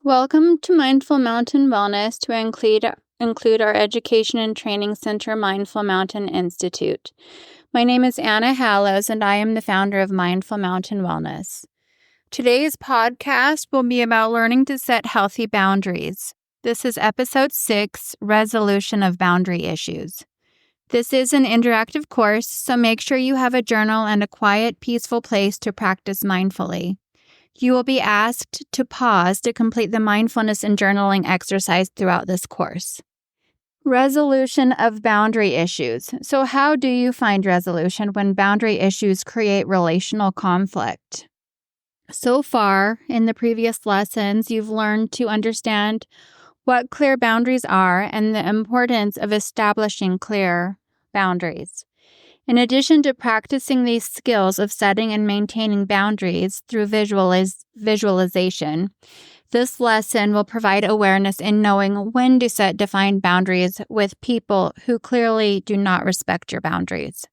Welcome to Mindful Mountain Wellness to include our Education and Training Center Mindful Mountain Institute. My name is Anna Hallows, and I am the founder of Mindful Mountain Wellness. Today's podcast will be about learning to set healthy boundaries. This is Episode 6, Resolution of Boundary Issues. This is an interactive course, so make sure you have a journal and a quiet, peaceful place to practice mindfully. You will be asked to pause to complete the mindfulness and journaling exercise throughout this course. Resolution of boundary issues. So how do you find resolution when boundary issues create relational conflict? So far, in the previous lessons, you've learned to understand what clear boundaries are and the importance of establishing clear boundaries. In addition to practicing these skills of setting and maintaining boundaries through visualization, this lesson will provide awareness in knowing when to set defined boundaries with people who clearly do not respect your boundaries.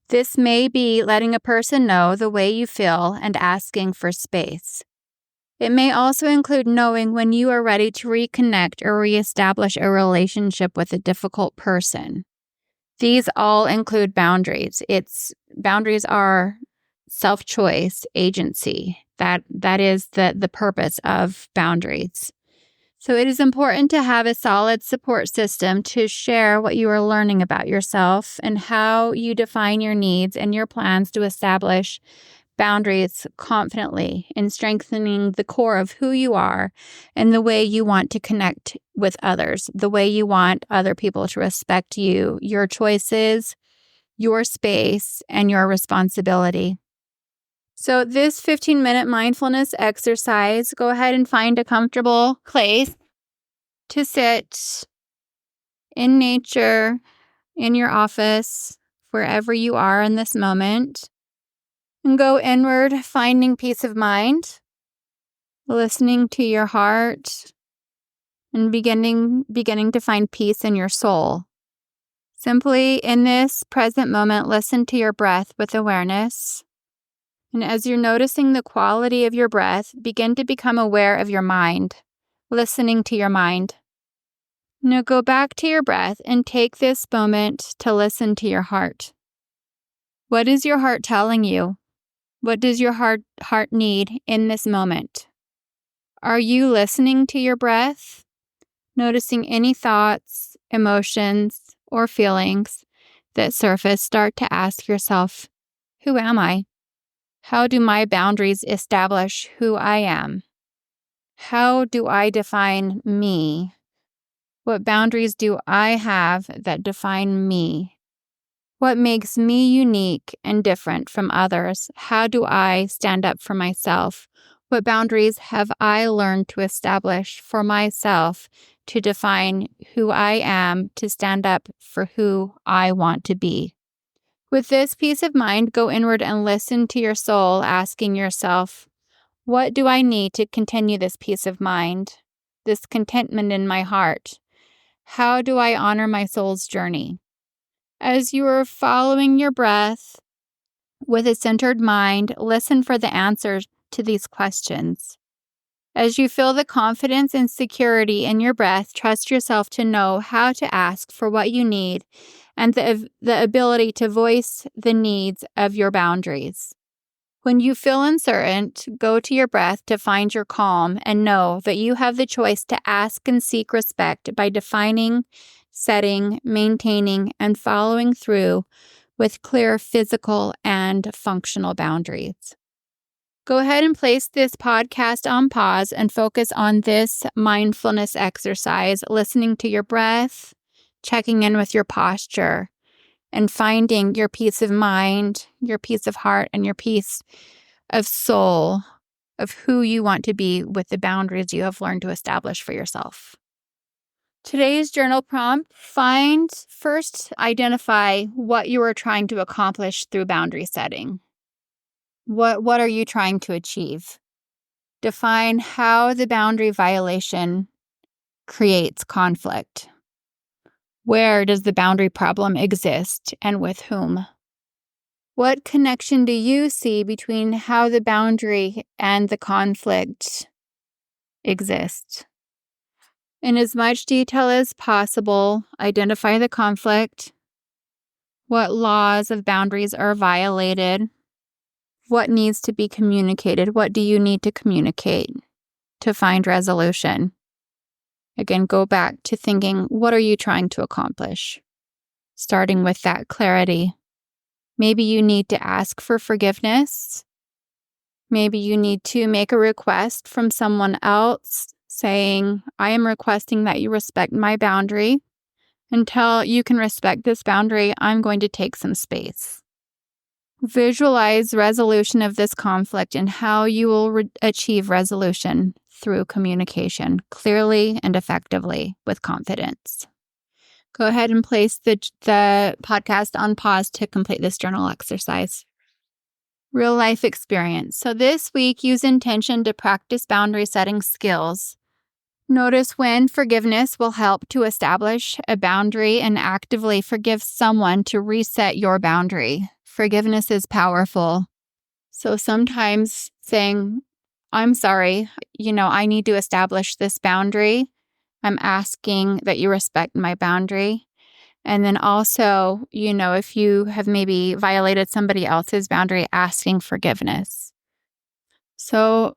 This may be letting a person know the way you feel and asking for space. It may also include knowing when you are ready to reconnect or reestablish a relationship with a difficult person. These all include boundaries. Boundaries are self-choice, agency. That is the purpose of boundaries. So it is important to have a solid support system to share what you are learning about yourself and how you define your needs and your plans to establish boundaries confidently in strengthening the core of who you are and the way you want to connect with others, the way you want other people to respect you, your choices, your space, and your responsibility. So this 15-minute mindfulness exercise, go ahead and find a comfortable place to sit in nature, in your office, wherever you are in this moment. And go inward, finding peace of mind, listening to your heart, and beginning to find peace in your soul. Simply in this present moment, listen to your breath with awareness. And as you're noticing the quality of your breath, begin to become aware of your mind, listening to your mind. Now go back to your breath and take this moment to listen to your heart. What is your heart telling you? What does your heart need in this moment? Are you listening to your breath? Noticing any thoughts, emotions, or feelings that surface, start to ask yourself, who am I? How do my boundaries establish who I am? How do I define me? What boundaries do I have that define me? What makes me unique and different from others? How do I stand up for myself? What boundaries have I learned to establish for myself to define who I am, to stand up for who I want to be? With this peace of mind, go inward and listen to your soul, asking yourself, what do I need to continue this peace of mind, this contentment in my heart? How do I honor my soul's journey? As you are following your breath with a centered mind, listen for the answers to these questions. As you feel the confidence and security in your breath, trust yourself to know how to ask for what you need and the ability to voice the needs of your boundaries. When you feel uncertain, go to your breath to find your calm and know that you have the choice to ask and seek respect by defining, setting, maintaining, and following through with clear physical and functional boundaries. Go ahead and place this podcast on pause and focus on this mindfulness exercise, listening to your breath, checking in with your posture, and finding your peace of mind, your peace of heart, and your peace of soul, of who you want to be with the boundaries you have learned to establish for yourself. Today's journal prompt: first identify what you are trying to accomplish through boundary setting. What are you trying to achieve? Define how the boundary violation creates conflict. Where does the boundary problem exist and with whom? What connection do you see between how the boundary and the conflict exist. In as much detail as possible, identify the conflict, what laws of boundaries are violated, what needs to be communicated, what do you need to communicate to find resolution. Again, go back to thinking, what are you trying to accomplish? Starting with that clarity. Maybe you need to ask for forgiveness. Maybe you need to make a request from someone else saying, I am requesting that you respect my boundary. Until you can respect this boundary, I'm going to take some space. Visualize resolution of this conflict and how you will achieve resolution through communication clearly and effectively with confidence. Go ahead and place the podcast on pause to complete this journal exercise. Real life experience. So this week, use intention to practice boundary setting skills. Notice when forgiveness will help to establish a boundary and actively forgive someone to reset your boundary. Forgiveness is powerful. So sometimes saying, I'm sorry, I need to establish this boundary. I'm asking that you respect my boundary. And then also, if you have maybe violated somebody else's boundary, asking forgiveness. So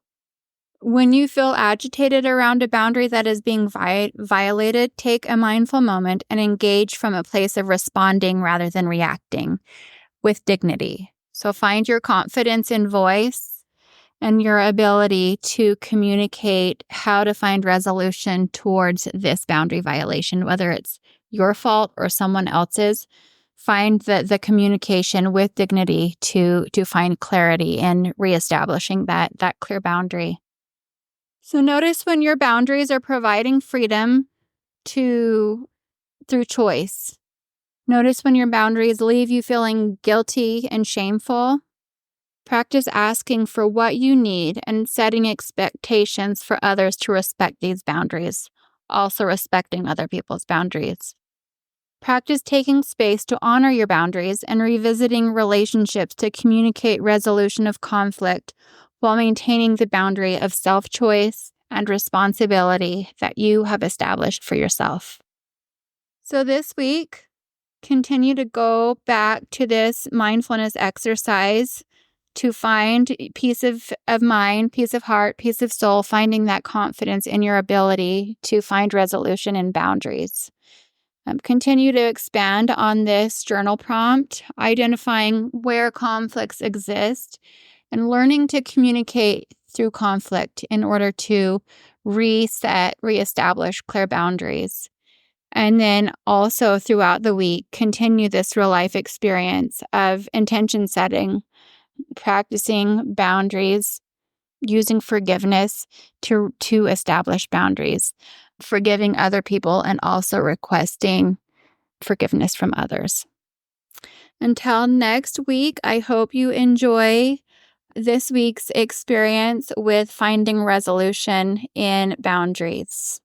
when you feel agitated around a boundary that is being violated, take a mindful moment and engage from a place of responding rather than reacting with dignity. So find your confidence in voice and your ability to communicate how to find resolution towards this boundary violation, whether it's your fault or someone else's. Find the communication with dignity to find clarity in reestablishing that clear boundary. So notice when your boundaries are providing freedom through choice. Notice when your boundaries leave you feeling guilty and shameful. Practice asking for what you need and setting expectations for others to respect these boundaries, also respecting other people's boundaries. Practice taking space to honor your boundaries and revisiting relationships to communicate resolution of conflict while maintaining the boundary of self-choice and responsibility that you have established for yourself. So this week, continue to go back to this mindfulness exercise to find peace of mind, peace of heart, peace of soul, finding that confidence in your ability to find resolution and boundaries. Continue to expand on this journal prompt, identifying where conflicts exist and learning to communicate through conflict in order to reestablish clear boundaries. And then also throughout the week, continue this real life experience of intention setting, practicing boundaries, using forgiveness to establish boundaries, forgiving other people, and also requesting forgiveness from others. Until next week, I hope you enjoy this week's experience with finding resolution in boundaries.